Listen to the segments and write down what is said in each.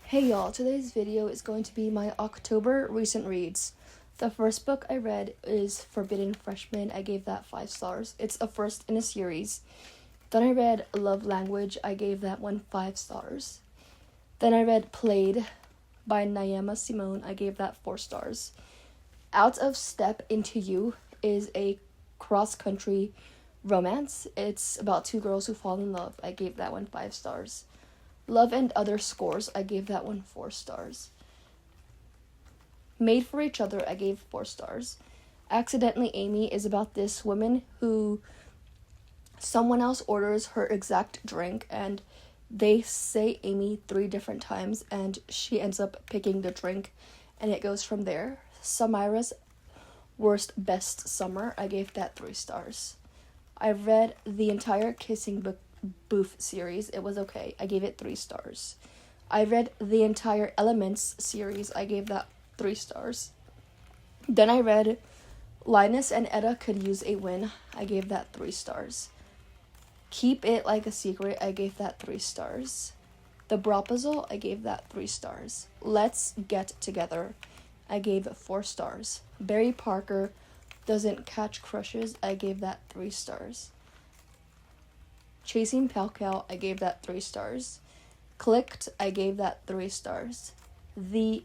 Hey y'all, today's video is going to be my October recent reads. The first book I read is Forbidden Freshman. I gave that 5 stars. It's a first in a series. Then I read Love Language. I gave that one 5 stars. Then I read Played by Naima Simone. I gave that 4 stars. Out of Step Into You is a cross-country romance. It's about two girls who fall in love. I gave that one 5 stars. Love and Other Scores, I gave that one 4 stars. Made for Each Other, I gave 4 stars. Accidentally Amy is about this woman who someone else orders her exact drink and they say Amy 3 different times and she ends up picking the drink and it goes from there. Samira's Worst Best Summer, I gave that 3 stars. I read the entire Kissing Booth series. It was okay. I gave it 3 stars. I read the entire Elements series. I gave that 3 stars. Then I read Linus and Etta Could Use a Win. I gave that 3 stars. Keep It Like a Secret. I gave that 3 stars. The Broposal. I gave that 3 stars. Let's Get Together. I gave 4 stars. Barry Parker Doesn't Catch Crushes. I gave that 3 stars. Chasing Pal Cal, I gave that 3 stars. Clicked, I gave that 3 stars. The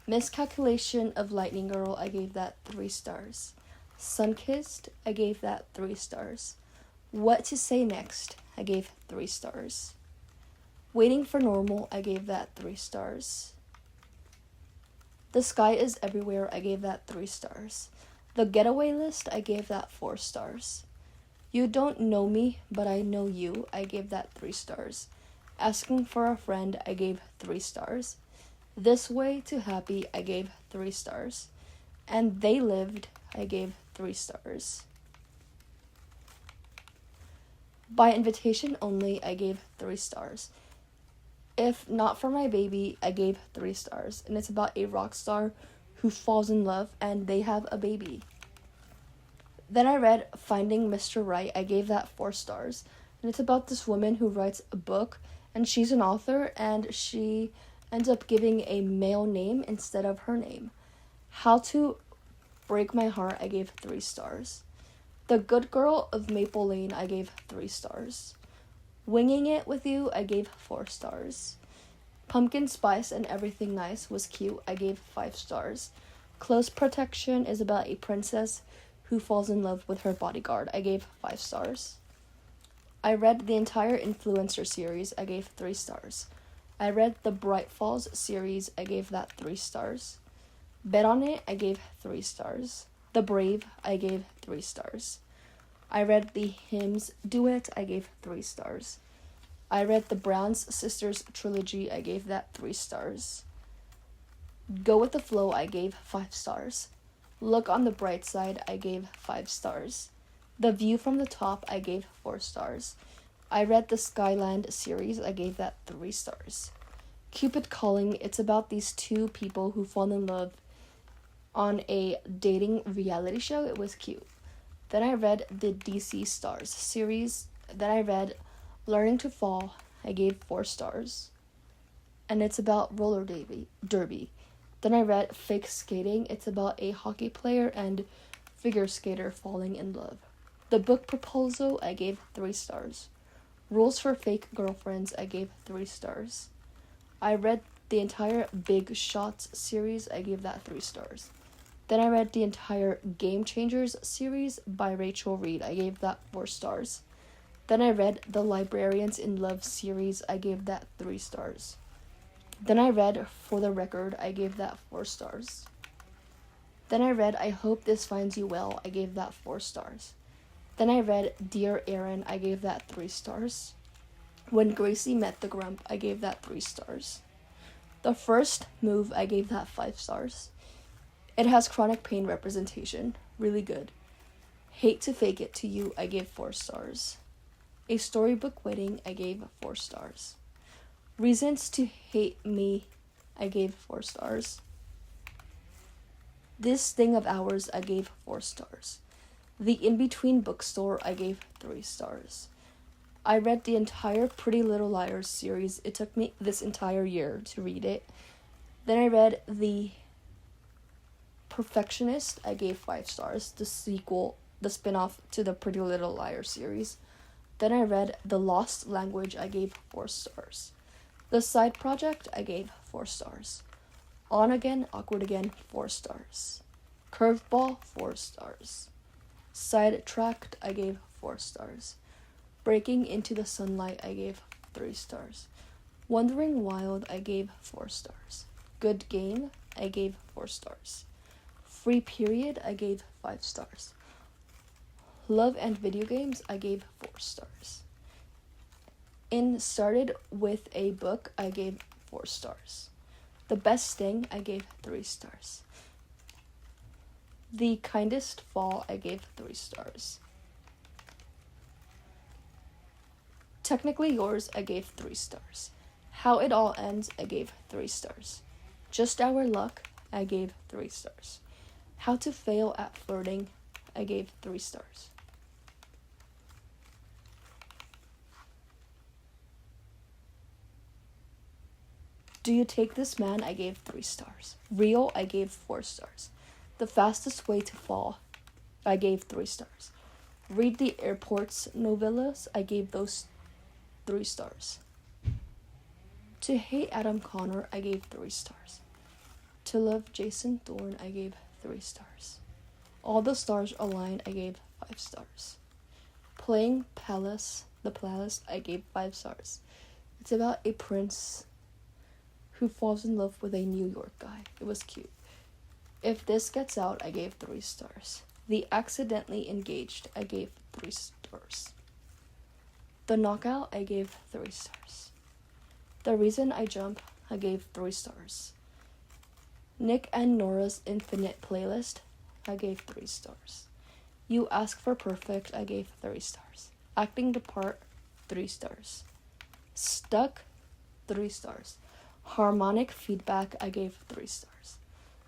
Miscalculation of Lightning Girl, I gave that 3 stars. Sunkissed, I gave that 3 stars. What to Say Next, I gave 3 stars. Waiting for Normal, I gave that 3 stars. The Sky Is Everywhere, I gave that 3 stars. The Getaway List, I gave that 4 stars. You Don't Know Me, But I Know You, I gave that 3 stars. Asking for a Friend, I gave 3 stars. This Way to Happy, I gave 3 stars. And They Lived, I gave 3 stars. By Invitation Only, I gave 3 stars. If Not For My Baby, I gave 3 stars. And it's about a rock star who falls in love and they have a baby. Then I read Finding Mr. Right. I gave that 4 stars. And it's about this woman who writes a book, and she's an author, and she ends up giving a male name instead of her name. How to Break My Heart, I gave 3 stars. The Good Girl of Maple Lane, I gave 3 stars. Winging It With You, I gave 4 stars. Pumpkin Spice and Everything Nice was cute. I gave 5 stars. Close Protection is about a princess who falls in love with her bodyguard. I gave 5 stars. I read the entire Influencer series. I gave 3 stars. I read the Bright Falls series. I gave that 3 stars. Bet on It. I gave 3 stars. The Brave. I gave 3 stars. I read the Hymns Duet. I gave 3 stars. I read the Browns Sisters trilogy. I gave that 3 stars. Go With the Flow. I gave 5 stars. Look on the Bright Side, I gave 5 stars. The View from the Top, I gave 4 stars. I read the Skyland series, I gave that 3 stars. Cupid Calling, it's about these 2 people who fall in love on a dating reality show. It was cute. Then I read the DC Stars series. Then I read Learning to Fall, I gave 4 stars. And it's about roller derby. Then I read Fake Skating. It's about a hockey player and figure skater falling in love. The Book Proposal, I gave 3 stars. Rules for Fake Girlfriends, I gave 3 stars. I read the entire Big Shots series. I gave that 3 stars. Then I read the entire Game Changers series by Rachel Reed. I gave that 4 stars. Then I read the Librarians in Love series. I gave that 3 stars. Then I read For the Record. I gave that 4 stars. Then I read I Hope This Finds You Well. I gave that 4 stars. Then I read Dear Aaron. I gave that 3 stars. When Gracie Met the Grump. I gave that 3 stars. The First Move. I gave that 5 stars. It has chronic pain representation. Really good. Hate to Fake It to You. I gave 4 stars. A Storybook Wedding. I gave 4 stars. Reasons to Hate Me, I gave 4 stars. This Thing of Ours, I gave 4 stars. The In-Between Bookstore, I gave 3 stars. I read the entire Pretty Little Liars series. It took me this entire year to read it. Then I read The Perfectionist. I gave 5 stars. The sequel, the spin-off to the Pretty Little Liars series. Then I read The Lost Language. I gave 4 stars. The Side Project. I gave 4 stars. On Again, Awkward Again, 4 stars. Curveball, 4 stars. Sidetracked, I gave 4 stars. Breaking into the Sunlight, I gave 3 stars. Wandering Wild, I gave 4 stars. Good Game, I gave 4 stars. Free Period, I gave 5 stars. Love and Video Games, I gave 4 stars. In Started with a Book, I gave 4 stars. The Best Thing, I gave 3 stars. The Kindest Fall, I gave 3 stars. Technically Yours, I gave 3 stars. How It All Ends, I gave 3 stars. Just Our Luck, I gave 3 stars. How to Fail at Flirting, I gave 3 stars. Do You Take This Man, I gave 3 stars. Real, I gave 4 stars. The Fastest Way to Fall, I gave 3 stars. Read the Airport's novellas, I gave those 3 stars. To Hate Adam Connor, I gave 3 stars. To Love Jason Thorne, I gave 3 stars. All the Stars Align, I gave 5 stars. Playing The Palace, I gave 5 stars. It's about a prince who falls in love with a New York guy. It was cute. If This Gets Out, I gave 3 stars. The Accidentally Engaged, I gave 3 stars. The Knockout, I gave 3 stars. The Reason I Jump, I gave 3 stars. Nick and Nora's Infinite Playlist, I gave 3 stars. You Ask for Perfect, I gave 3 stars. Acting the Part, 3 stars. Stuck, 3 stars. Harmonic Feedback, I gave 3 stars.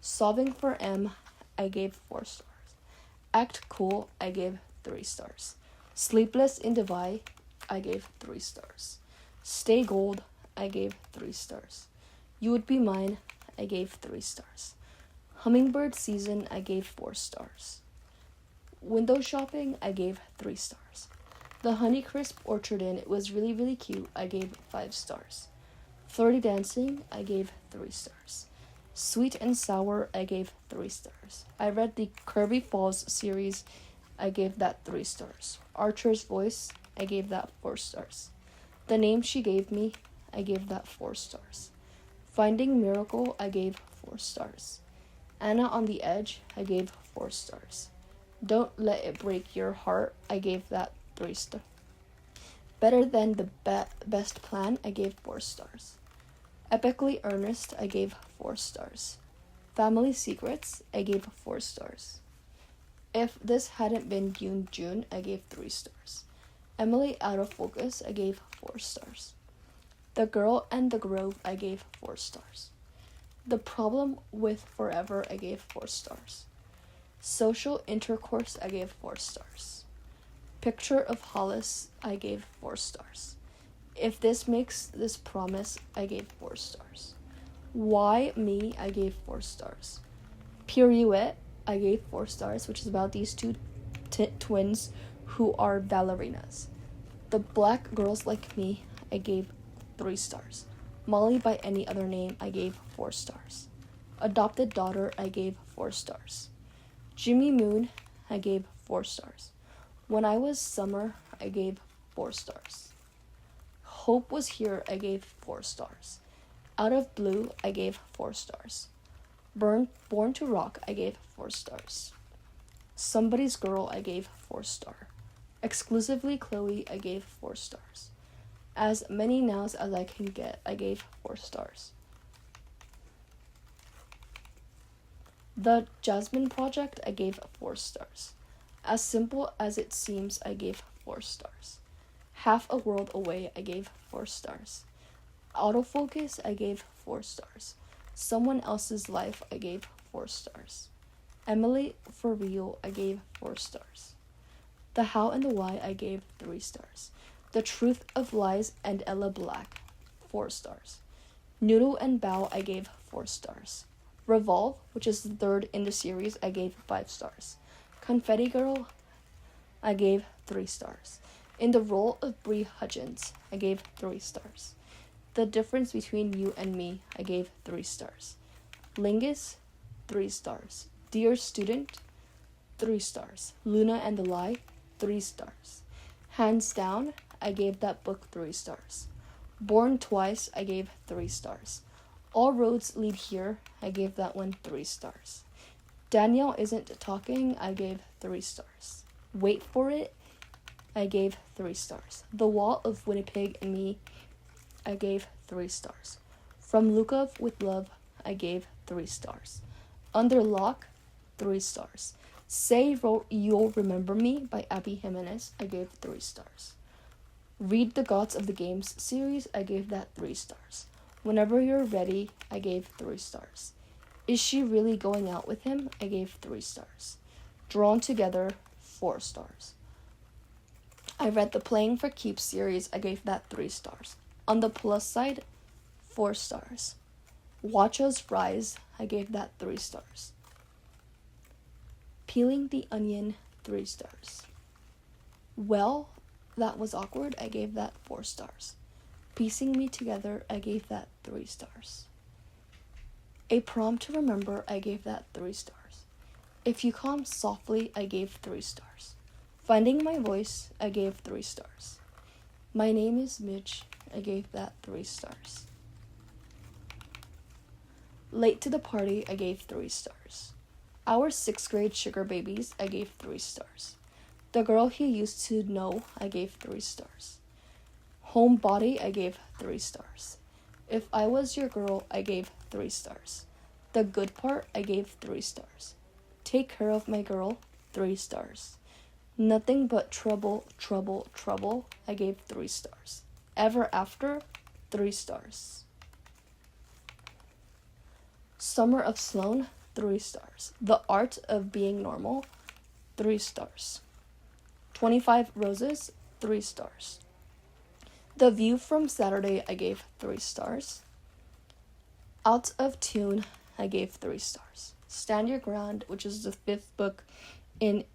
Solving for M, I gave 4 stars. Act Cool, I gave 3 stars. Sleepless in Dubai, I gave 3 stars. Stay Gold, I gave 3 stars. You Would Be Mine, I gave 3 stars. Hummingbird Season, I gave 4 stars. Window Shopping, I gave 3 stars. The Honeycrisp Orchard Inn, it was really, really cute, I gave 5 stars. Flirty Dancing, I gave 3 stars. Sweet and Sour, I gave 3 stars. I read the Kirby Falls series, I gave that 3 stars. Archer's Voice, I gave that 4 stars. The Name She Gave Me, I gave that 4 stars. Finding Miracle, I gave 4 stars. Anna on the Edge, I gave 4 stars. Don't Let It Break Your Heart, I gave that 3 stars. Better Than the Best Plan, I gave 4 stars. Epically Earnest, I gave 4 stars. Family Secrets, I gave 4 stars. If This Hadn't Been June, I gave 3 stars. Emily Out of Focus, I gave 4 stars. The Girl and the Grove, I gave 4 stars. The Problem with Forever, I gave 4 stars. Social Intercourse, I gave 4 stars. Picture of Hollis, I gave 4 stars. If This Makes This Promise, I gave 4 stars. Why Me, I gave 4 stars. Pirouette, I gave 4 stars, which is about these two twins who are ballerinas. The Black Girls Like Me, I gave 3 stars. Molly by Any Other Name, I gave 4 stars. Adopted Daughter, I gave 4 stars. Jimmy Moon, I gave 4 stars. When I Was Summer, I gave 4 stars. Hope Was Here, I gave 4 stars. Out of Blue, I gave 4 stars. Born to Rock, I gave 4 stars. Somebody's Girl, I gave 4 stars. Exclusively Chloe, I gave 4 stars. As Many Nows as I Can Get, I gave 4 stars. The Jasmine Project, I gave 4 stars. As Simple as It Seems, I gave 4 stars. Half a World Away, I gave 4 stars. Autofocus, I gave 4 stars. Someone Else's Life, I gave 4 stars. Emily For Real, I gave 4 stars. The How and the Why, I gave 3 stars. The Truth of Lies and Ella Black, 4 stars. Noodle and Bow, I gave 4 stars. Revolve, which is the third in the series, I gave 5 stars. Confetti Girl, I gave 3 stars. In the Role of Brie Hudgens, I gave 3 stars. The Difference Between You and Me, I gave 3 stars. Lingus, 3 stars. Dear Student, 3 stars. Luna and the Lie, 3 stars. Hands Down, I gave that book 3 stars. Born Twice, I gave 3 stars. All Roads Lead Here, I gave that one 3 stars. Danielle Isn't Talking, I gave 3 stars. Wait for It, I gave 3 stars. The Wall of Winnipeg and Me, I gave 3 stars. From Lukov with Love, I gave 3 stars. Under Lock, 3 stars. Say You'll Remember Me by Abby Jimenez, I gave 3 stars. Read the Gods of the Games series, I gave that 3 stars. Whenever You're Ready, I gave 3 stars. Is She Really Going Out with Him? I gave 3 stars. Drawn Together, 4 stars. I read the Playing for Keeps series, I gave that 3 stars. On the plus side, 4 stars. Watch Us Rise, I gave that 3 stars. Peeling the Onion, 3 stars. Well, That Was Awkward, I gave that 4 stars. Piecing Me Together, I gave that 3 stars. A Prom to Remember, I gave that 3 stars. If You Come Softly, I gave 3 stars. Finding My Voice, I gave 3 stars. My Name is Mitch, I gave that 3 stars. Late to the Party, I gave 3 stars. Our 6th grade Sugar Babies, I gave 3 stars. The Girl He Used to Know, I gave 3 stars. Homebody, I gave 3 stars. If I Was Your Girl, I gave 3 stars. The Good Part, I gave 3 stars. Take Care of My Girl, 3 stars. Nothing But Trouble, Trouble, Trouble, I gave 3 stars. Ever After, 3 stars. Summer of Sloan, 3 stars. The Art of Being Normal, 3 stars. 25 Roses, 3 stars. The View from Saturday, I gave 3 stars. Out of Tune, I gave 3 stars. Stand Your Ground, which is the 5th book in...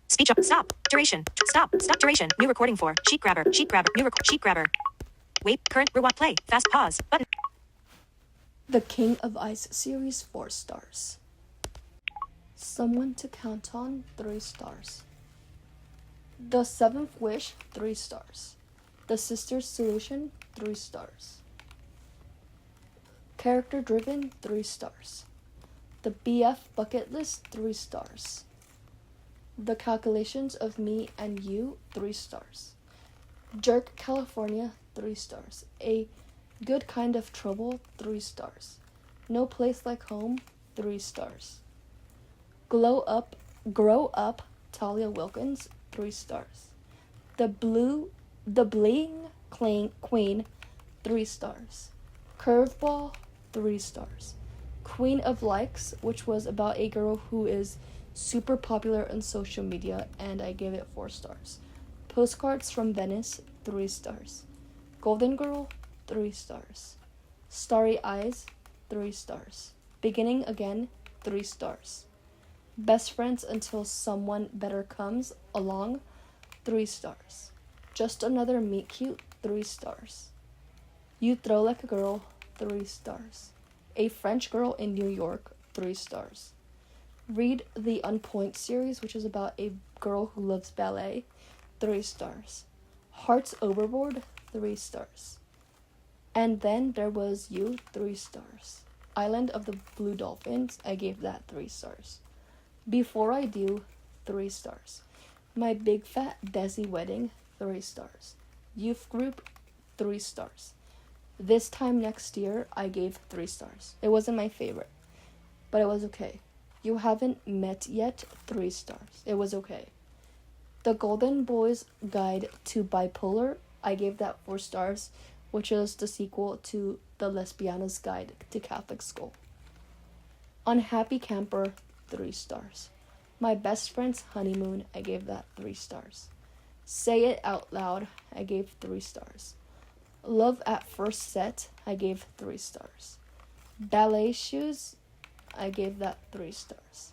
Speech up. Stop. Duration. Stop. Stop. Duration. New recording for. Sheet grabber. Sheet grabber. Sheet grabber. Wait. Current. Rewind. Play. Fast pause. Button. The King of Ice series, 4 stars. Someone to Count On, 3 stars. The Seventh Wish, 3 stars. The Sister's Solution, 3 stars. Character Driven, 3 stars. The BF Bucket List, 3 stars. The Calculations of Me and You, 3 stars. Jerk California, 3 stars. A Good Kind of Trouble, 3 stars. No Place Like Home, 3 stars. Grow Up, Talia Wilkins, 3 stars. The Bling Queen, 3 stars. Curveball, 3 stars. Queen of Likes, which was about a girl who is super popular on social media, and I gave it 4 stars. Postcards from Venice, 3 stars. Golden Girl, 3 stars. Starry Eyes, 3 stars. Beginning Again, 3 stars. Best Friends Until Someone Better Comes Along, 3 stars. Just Another Meet Cute, 3 stars. You Throw Like a Girl, 3 stars. A French Girl in New York, 3 stars. Read the Unpoint series, which is about a girl who loves ballet, 3 stars. Hearts Overboard, 3 stars. And Then There Was You, 3 stars. Island of the Blue Dolphins, I gave that 3 stars. Before I Do, 3 stars. My Big Fat Desi Wedding, 3 stars. Youth Group, 3 stars. This Time Next Year, I gave 3 stars. It wasn't my favorite, but it was okay. You Haven't Met Yet, 3 stars. It was okay. The Golden Boys Guide to Bipolar, I gave that 4 stars, which is the sequel to The Lesbiana's Guide to Catholic School. Unhappy Camper, 3 stars. My best friend's honeymoon, I gave that 3 stars. Say it out loud, I gave 3 stars. Love at first set, I gave 3 stars. Ballet shoes, I gave that 3 stars.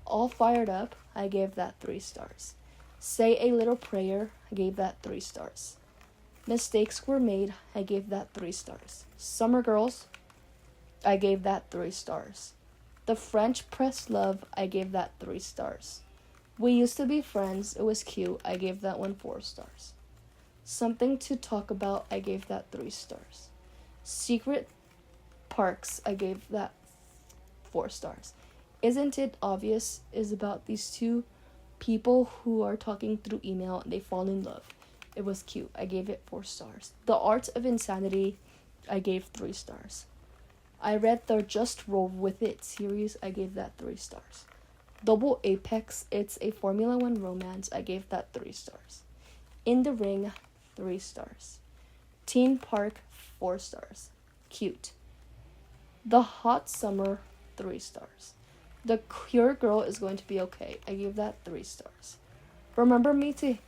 All fired up, I gave that 3 stars. Say a little prayer, I gave that 3 stars. Mistakes were made, I gave that 3 stars. Summer girls, I gave that 3 stars. The French press love, I gave that 3 stars. We used to be friends, it was cute, I gave that one 4 stars. Something to talk about, I gave that 3 stars. Secret parks, I gave that 4 stars. Isn't it obvious is about these two people who are talking through email and they fall in love. It was cute, I gave it 4 stars. The Art of Insanity, I gave 3 stars. I read the Just Roll With It series, I gave that 3 stars. Double Apex, it's a Formula One romance, I gave that 3 stars. In the Ring, 3 stars. Teen Park, 4 stars. Cute. The Hot Summer, 3 stars. The Cure Girl is Going to Be Okay, I gave that 3 stars. Remember Me to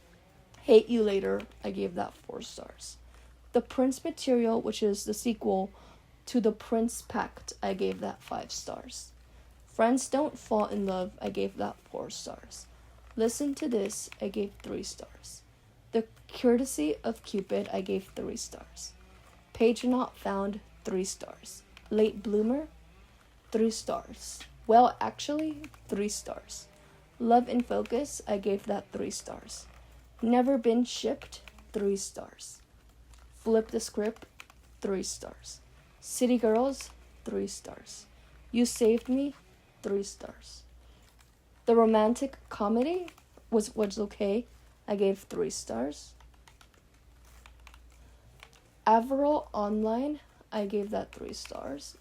Hate You Later, I gave that 4 stars. The Prince Material, which is the sequel to The Prince Pact, I gave that 5 stars. Friends Don't Fall in Love, I gave that 4 stars. Listen to This, I gave 3 stars. The Courtesy of Cupid, I gave 3 stars. Page Not Found, 3 stars. Late Bloomer, 3 stars. Well, actually, 3 stars. Love in Focus, I gave that 3 stars. Never Been Shipped, 3 stars. Flip the Script, 3 stars. City Girls, 3 stars. You Saved Me, 3 stars. The Romantic Comedy was okay, I gave 3 stars. Avril Online, I gave that 3 stars.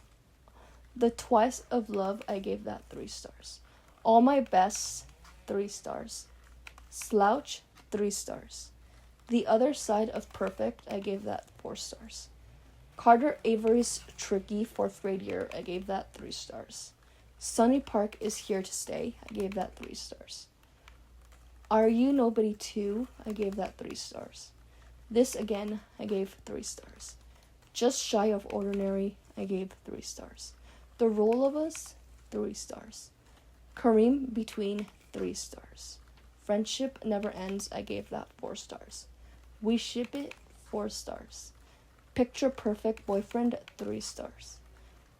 The Twice of Love, I gave that 3 stars. All My Bests, 3 stars. Slouch, 3 stars. The Other Side of Perfect, I gave that 4 stars. Carter Avery's Tricky 4th grade year, I gave that 3 stars. Sunny Park is Here to Stay, I gave that 3 stars. Are You Nobody 2, I gave that 3 stars. This Again, I gave 3 stars. Just Shy of Ordinary, I gave 3 stars. The Role of Us, 3 stars. Kareem Between, 3 stars. Friendship Never Ends, I gave that 4 stars. We Ship It, 4 stars. Picture Perfect Boyfriend, 3 stars.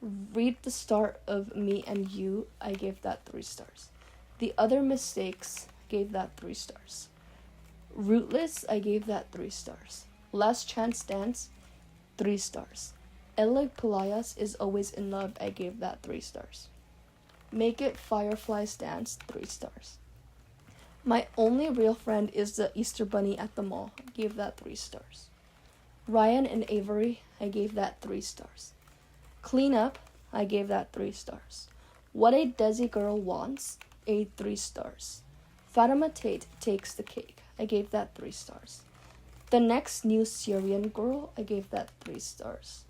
Read the Start of Me and You, I gave that 3 stars. The Other Mistakes, gave that 3 stars. Rootless, I gave that 3 stars. Last Chance Dance, 3 stars. Ella Pelias is Always in Love, I gave that 3 stars. Make It Fireflies Dance, 3 stars. My Only Real Friend is the Easter Bunny at the Mall, I gave that 3 stars. Ryan and Avery, I gave that 3 stars. Clean Up, I gave that 3 stars. What a Desi Girl Wants, 3 stars. Fatima Tate Takes the Cake, I gave that 3 stars. The Next New Syrian Girl, I gave that 3 stars.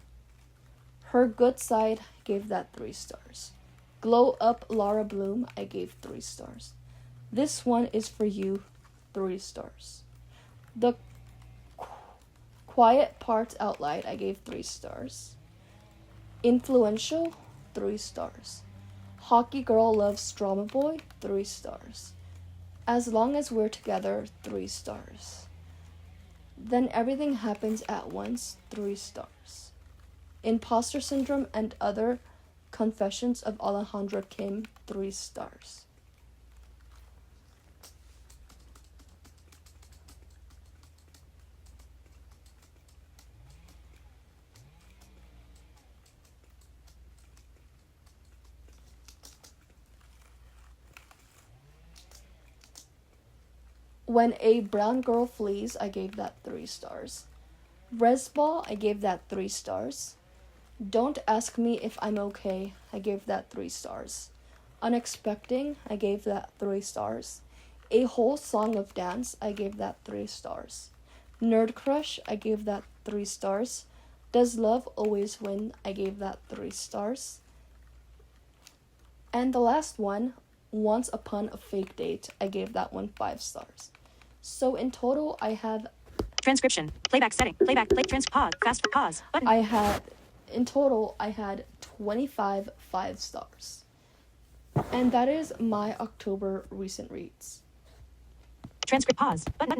Her Good Side, I gave that 3 stars. Glow Up Laura Bloom, I gave 3 stars. This One Is For You, 3 stars. The Quiet Parts Out Loud, I gave 3 stars. Influential, 3 stars. Hockey Girl Loves Drama Boy, 3 stars. As Long As We're Together, 3 stars. Then Everything Happens at Once, 3 stars. Imposter Syndrome and Other Confessions of Alejandra Kim, 3 stars. When a Brown Girl Flees, I gave that 3 stars. Resball, I gave that 3 stars. Don't Ask Me If I'm Okay, I gave that 3 stars. Unexpecting, I gave that 3 stars. A Whole Song of Dance, I gave that 3 stars. Nerd Crush, I gave that 3 stars. Does Love Always Win, I gave that 3 stars. And the last one, Once Upon a Fake Date, I gave that one 5 stars. So in total, I have Transcription. Playback setting. Playback. Play. Pause. Fast. Pause. Button. I had 25 5 stars. And that is my October recent reads. Transcript. Pause. Button.